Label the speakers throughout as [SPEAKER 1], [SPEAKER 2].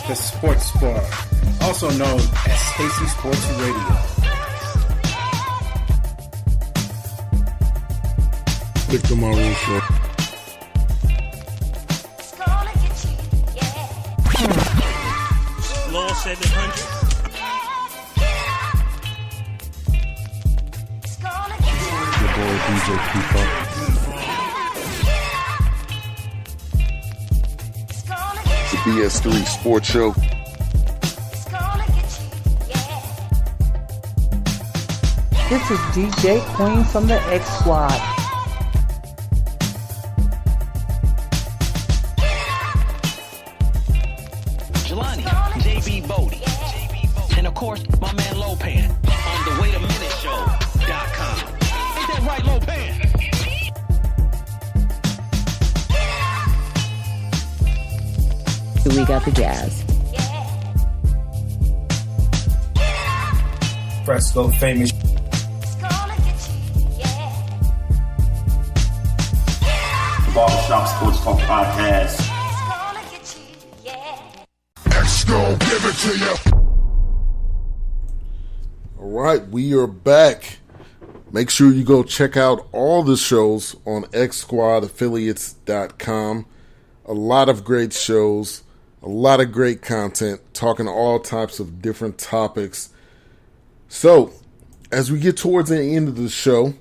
[SPEAKER 1] the Sports Bar, also known as Stacy Sports Radio.
[SPEAKER 2] Click the Maroon Show.
[SPEAKER 3] Law 700.
[SPEAKER 2] Your boy DJ T.Prophet.
[SPEAKER 4] The BS3 Sports Show.
[SPEAKER 5] This is DJ Queen from the X Squad.
[SPEAKER 6] Jelani, JB Bodie, and of course, my man Lopan on the Wait a Minute Show.com. Ain't that right, Lopan?
[SPEAKER 7] We got the jazz.
[SPEAKER 1] Fresco famous.
[SPEAKER 8] Barbershop Sports Talk Podcast.
[SPEAKER 4] X gon' give it to you.
[SPEAKER 2] All right, we are back. Make sure you go check out all the shows on xsquadaffiliates.com. A lot of great shows, a lot of great content, talking all types of different topics. So, as we get towards the end of the show,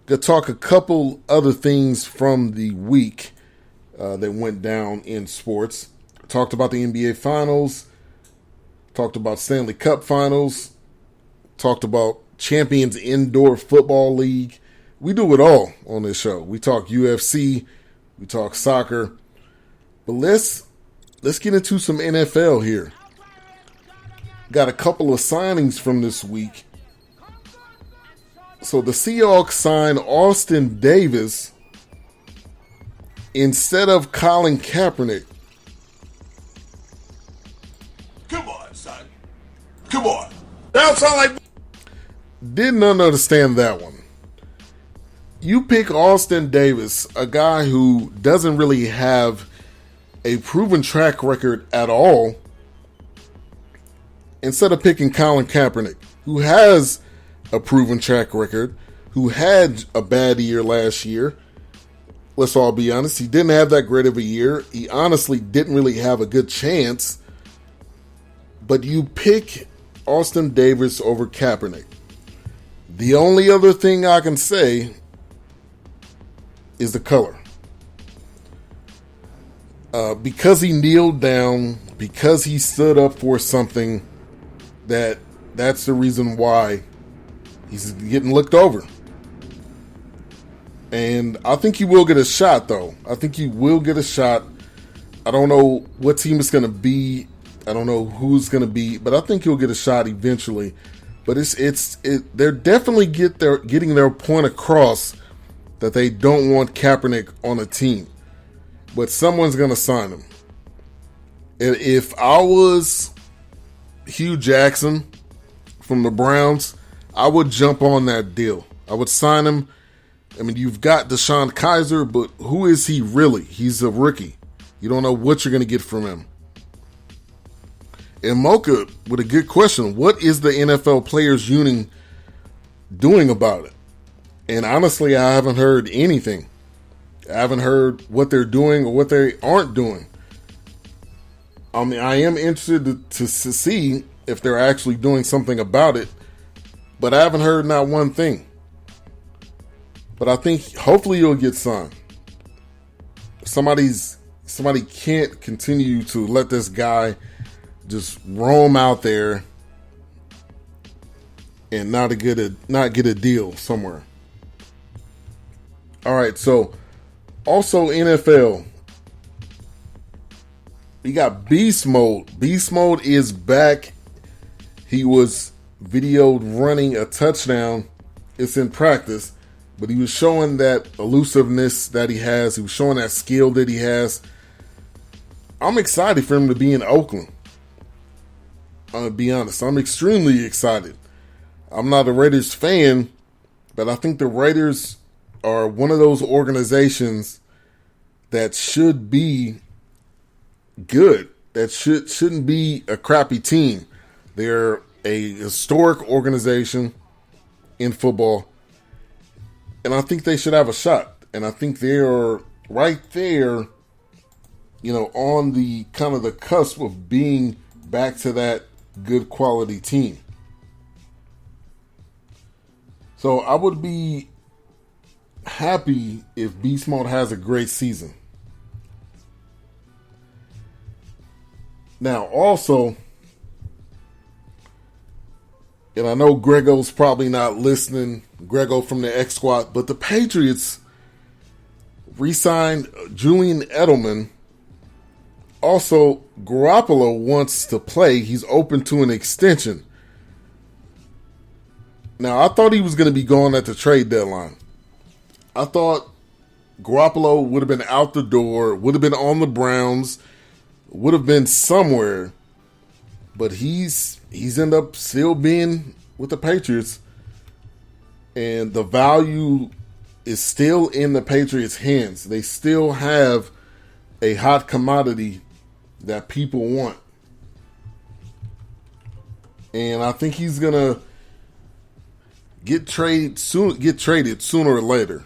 [SPEAKER 2] gonna talk a couple other things from the week that went down in sports. Talked about the NBA Finals, talked about Stanley Cup Finals, talked about Champions Indoor Football League. We do it all on this show. We talk UFC, we talk soccer, but let's get into some NFL here. Got a couple of signings from this week. So the Seahawks signed Austin Davis instead of Colin Kaepernick.
[SPEAKER 4] Come on, son. Come on. That don't sound like...
[SPEAKER 2] Didn't understand that one. You pick Austin Davis, a guy who doesn't really have a proven track record at all, instead of picking Colin Kaepernick, who has a proven track record, who had a bad year last year. Let's all be honest. He didn't have that great of a year. He honestly didn't really have a good chance. But you pick Austin Davis over Kaepernick. The only other thing I can say is the color. Because he kneeled down, because he stood up for something, that's the reason why he's getting looked over. And I think he will get a shot, though. I think he will get a shot. I don't know what team it's going to be. I don't know who's going to be, but I think he'll get a shot eventually. But they're definitely getting their point across that they don't want Kaepernick on a team. But someone's going to sign him. If I was Hugh Jackson from the Browns, I would jump on that deal. I would sign him. I mean, you've got DeShone Kizer, but who is he really? He's a rookie. You don't know what you're going to get from him. And Mocha with a good question. What is the NFL Players Union doing about it? And honestly, I haven't heard anything. I haven't heard what they're doing or what they aren't doing. I mean, I am interested to see if they're actually doing something about it, but I haven't heard not one thing. But I think hopefully you'll get signed. Somebody can't continue to let this guy just roam out there and not get a deal somewhere. All right, so also NFL. You got Beast Mode. Beast Mode is back. He was videoed running a touchdown. It's in practice, but he was showing that elusiveness that he has. He was showing that skill that he has. I'm excited for him to be in Oakland. I'm going to be honest. I'm extremely excited. I'm not a Raiders fan, but I think the Raiders are one of those organizations that should be good. that shouldn't be a crappy team. They're a historic organization in football, and I think they should have a shot. And I think they're right there, on the kind of the cusp of being back to that good quality team. So I would be happy if Beast Mode has a great season. Now, also, and I know Grego's probably not listening, Grego from the X Squad, but the Patriots re-signed Julian Edelman. Also, Garoppolo wants to play. He's open to an extension. Now, I thought he was going to be gone at the trade deadline. I thought Garoppolo would have been out the door, would have been on the Browns, would have been somewhere. But he's ended up still being with the Patriots. And the value is still in the Patriots' hands. They still have a hot commodity that people want. And I think he's going to get traded sooner or later.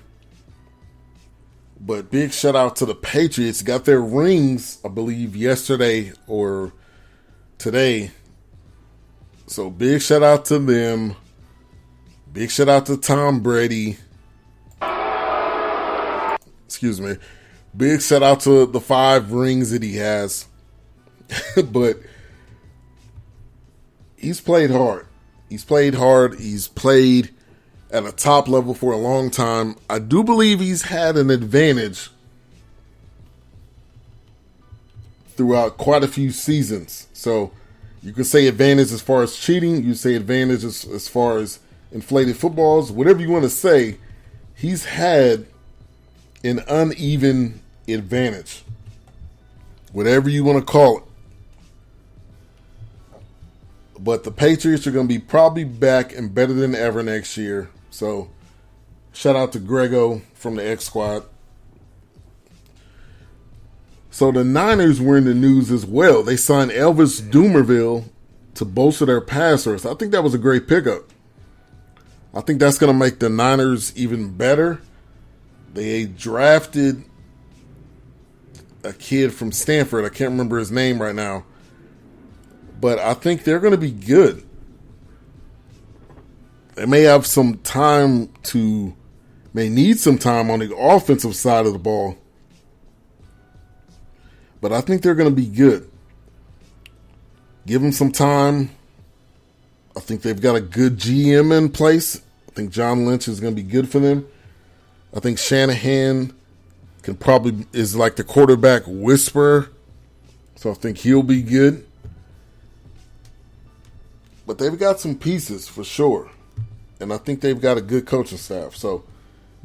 [SPEAKER 2] But big shout out to the Patriots. Got their rings, I believe, yesterday or today. So big shout out to them. Big shout out to Tom Brady. Excuse me. Big shout out to the 5 rings that he has. But he's played hard. He's played at a top level for a long time. I do believe he's had an advantage throughout quite a few seasons. So you can say advantage as far as cheating. You say advantage as far as inflated footballs. Whatever you want to say, he's had an uneven advantage. Whatever you want to call it. But the Patriots are going to be probably back and better than ever next year. So, shout out to Grego from the X Squad. So, the Niners were in the news as well. They signed Elvis Dumervil to bolster their pass rush. I think that was a great pickup. I think that's going to make the Niners even better. They drafted a kid from Stanford. I can't remember his name right now. But I think they're going to be good. They may have some time may need some time on the offensive side of the ball. But I think they're going to be good. Give them some time. I think they've got a good GM in place. I think John Lynch is going to be good for them. I think Shanahan is like the quarterback whisperer. So I think he'll be good. But they've got some pieces for sure. And I think they've got a good coaching staff. So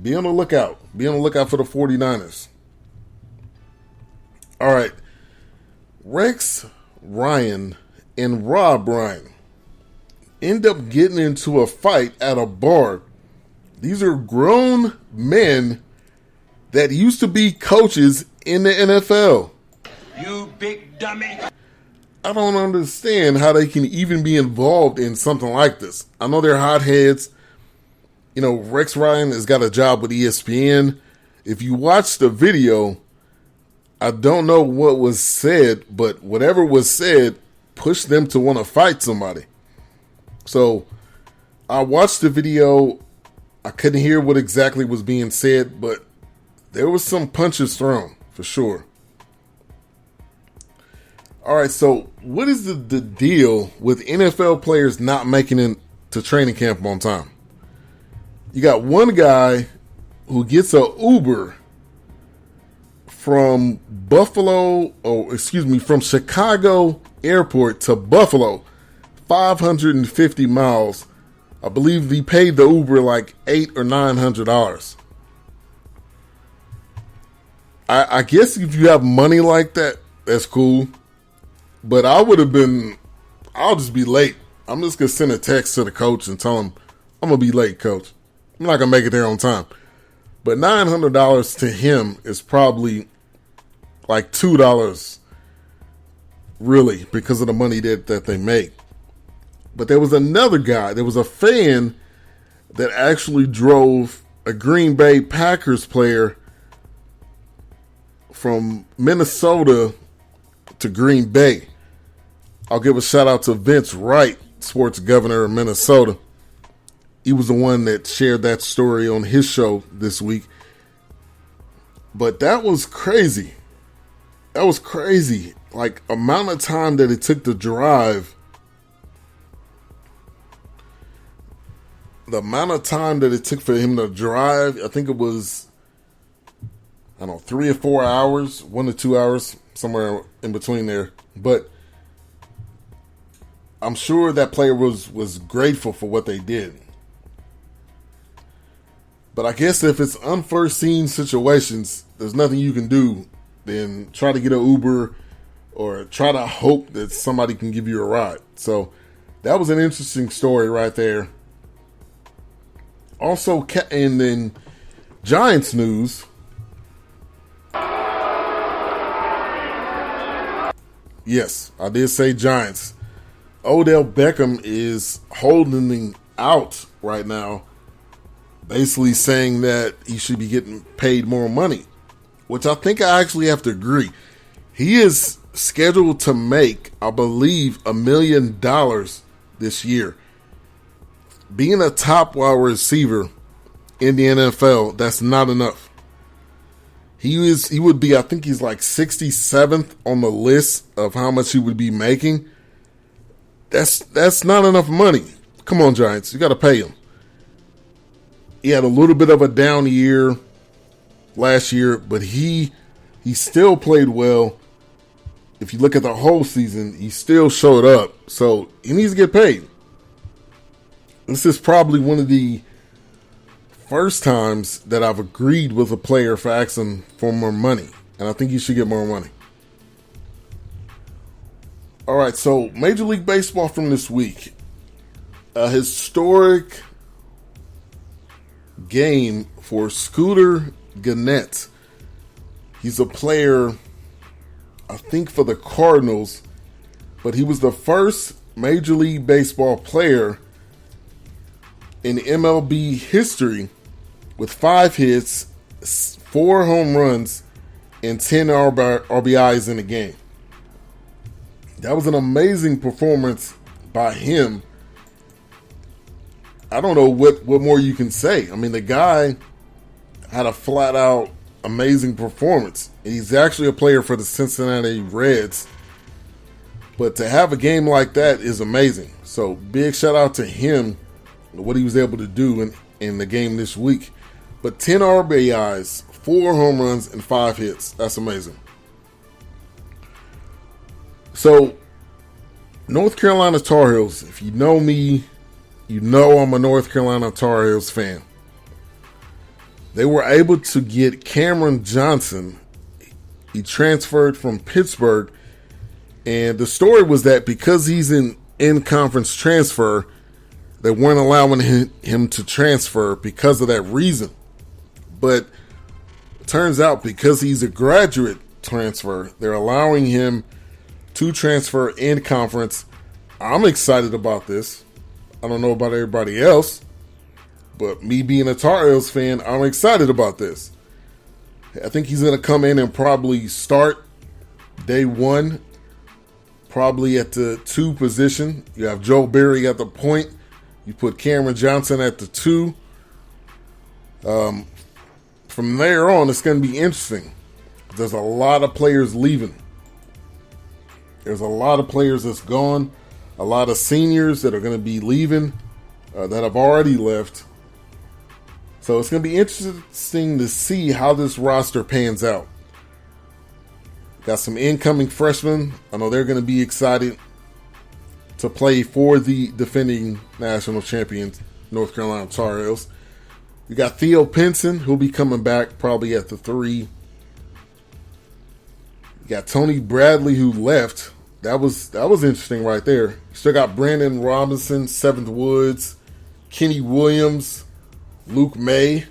[SPEAKER 2] be on the lookout. Be on the lookout for the 49ers. All right. Rex Ryan and Rob Ryan end up getting into a fight at a bar. These are grown men that used to be coaches in the NFL.
[SPEAKER 6] You big dummy.
[SPEAKER 2] I don't understand how they can even be involved in something like this. I know they're hotheads. Rex Ryan has got a job with ESPN. If you watch the video, I don't know what was said, but whatever was said pushed them to want to fight somebody. So I watched the video. I couldn't hear what exactly was being said, but there was some punches thrown for sure. All right, so what is the deal with NFL players not making it to training camp on time? You got one guy who gets a Uber from from Chicago Airport to Buffalo, 550 miles. I believe he paid the Uber like $800 or $900. I guess if you have money like that, that's cool. But I'll just be late. I'm just going to send a text to the coach and tell him, I'm going to be late, coach. I'm not going to make it there on time. But $900 to him is probably like $2 really, because of the money that they make. But there was another guy, there was a fan that actually drove a Green Bay Packers player from Minnesota to Green Bay. I'll give a shout out to Vince Wright, sports governor of Minnesota. He was the one that shared that story on his show this week. But that was crazy. That was crazy. Like, amount of time that it took to drive. The amount of time that it took for him to drive, I think it was, 3 or 4 hours, 1 to 2 hours, somewhere in between there. But I'm sure that player was grateful for what they did. But I guess if it's unforeseen situations, there's nothing you can do than try to get an Uber or try to hope that somebody can give you a ride. So that was an interesting story right there. Also, and then Giants news. Yes, I did say Giants. Odell Beckham is holding out right now, basically saying that he should be getting paid more money, which I think I actually have to agree. He is scheduled to make, I believe, $1 million this year. Being a top wide receiver in the NFL, that's not enough. He would be, I think he's like 67th on the list of how much he would be making. That's not enough money. Come on, Giants, you got to pay him. He had a little bit of a down year last year, but he still played well. If you look at the whole season, he still showed up. So he needs to get paid. This is probably one of the first times that I've agreed with a player for asking for more money. And I think he should get more money. All right, so Major League Baseball from this week. A historic game for Scooter Gennett. He's a player, I think, for the Cardinals, but he was the first Major League Baseball player in MLB history with 5 hits, 4 home runs, and 10 RBIs in a game. That was an amazing performance by him. I don't know what more you can say. I mean, the guy had a flat-out amazing performance. He's actually a player for the Cincinnati Reds. But to have a game like that is amazing. So big shout out to him, what he was able to do in the game this week. But 10 RBIs, 4 home runs, and 5 hits. That's amazing. So, North Carolina Tar Heels, if you know me, you know I'm a North Carolina Tar Heels fan. They were able to get Cameron Johnson. He transferred from Pittsburgh. And the story was that because he's an in-conference transfer, they weren't allowing him to transfer because of that reason. But it turns out because he's a graduate transfer, they're allowing him to transfer in conference. I'm excited about this. I don't know about everybody else, but me being a Tar Heels fan, I'm excited about this. I think he's going to come in and probably start day one, probably at the 2 position. You have Joe Barry at the point. You put Cameron Johnson at the 2. From there on, it's going to be interesting. There's a lot of players leaving. There's a lot of players that's gone. A lot of seniors that are going to be leaving, that have already left. So it's going to be interesting to see how this roster pans out. Got some incoming freshmen. I know they're going to be excited to play for the defending national champions, North Carolina Tar Heels. We got Theo Pinson, who'll be coming back probably at the 3. You got Tony Bradley, who left. That was interesting right there. You still got Brandon Robinson, 7th Woods, Kenny Williams, Luke May,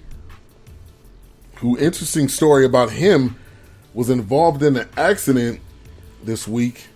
[SPEAKER 2] who, interesting story about him, was involved in an accident this week